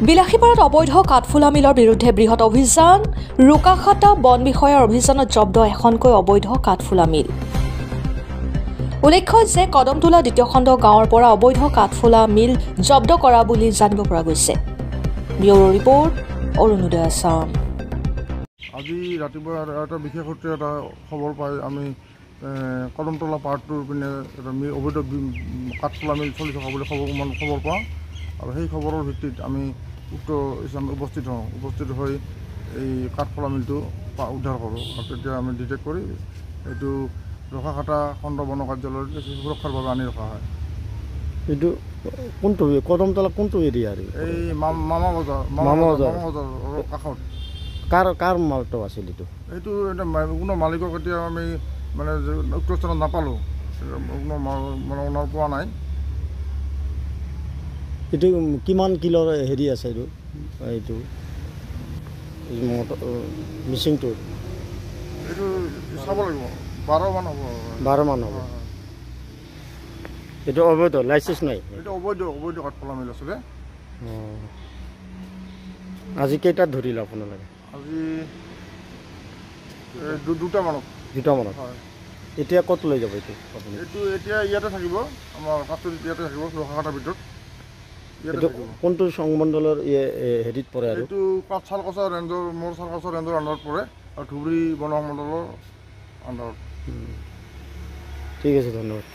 বিলাসীপাৰাত অবৈধ কাঠফুলা মিলৰ বিৰুদ্ধে বৃহৎ অভিযান ৰুকাখাটা বন বিষয়াৰ অভিযানত জব্দ এখনকৈ অবৈধ কাঠফুলা মিল উল্লেখ্য যে কদমতলা দ্বিতীয় খণ্ড গাঁৱৰ পৰা অবৈধ কাঠফুলা মিল জব্দ কৰা বুলি জানিব পৰা গৈছে ব্যুৰো ৰিপৰ্ট অৰুণোদয় আসাম আজি ৰাতিপুৱা এটা বিশেষ সূত্ৰে এটা খবৰ পাই আমি কদমতলা পাৰ্টটোৰ পিনে এটা অবৈধ কাঠফুলা মিল চলি থকা বুলি খবৰ পাওঁ আৰু সেই খবৰৰ ভিত্তিত আমি উক্ত স্থানত উপস্থিত হৈ এই কাঠফুলা মিলটো উদ্ধাৰ কৰোঁ আৰু তেতিয়া আমি ডিটেক্ট কৰি এইটো ৰুকাখাটা খণ্ড বন কাৰ্যালয়ত সুৰক্ষাৰ বাবে আনি ৰখা হয়। এইটো কোনটো কদমতলা কোনটো এৰিয়া এই মামা বজাৰ কাষত কাৰ মালটো আছিল এইটো এটা কোনো মালিকৰ কেতিয়া আমি মানে উক্ত স্থানত নাপালোঁ কোনো ওনাৰ পোৱা নাই। এইটো কিমান কিলোৰ হেৰি আছে এইটো মিচিংটো এইটো চাব লাগিব 12 মান হ'ব 12 মান হ'ব। এইটো অবৈধ লাইচেন্স নাই এইটো অবৈধ কাঠফুলা মিল আছিলে। আজি কেইটাত ধৰিলে আপোনালোকে? আজি 2টা মানত হয়। এতিয়া ক'ত লৈ যাব এইটো? এইটো এতিয়া ইয়াতে থাকিব আমাৰ কাঠটো ইয়াতে থাকিব ৰুকাখাটাৰ ভিতৰত। কোনটো সংমণ্ডলৰ হেৰিত পৰে আৰু এইটো চালকচা ৰেঞ্জৰ মোৰ চালকচা ৰেঞ্জৰ আণ্ডাৰত পৰে আৰু ধুবুৰী বন সংমণ্ডলৰ আণ্ডাৰত। ঠিক আছে, ধন্যবাদ।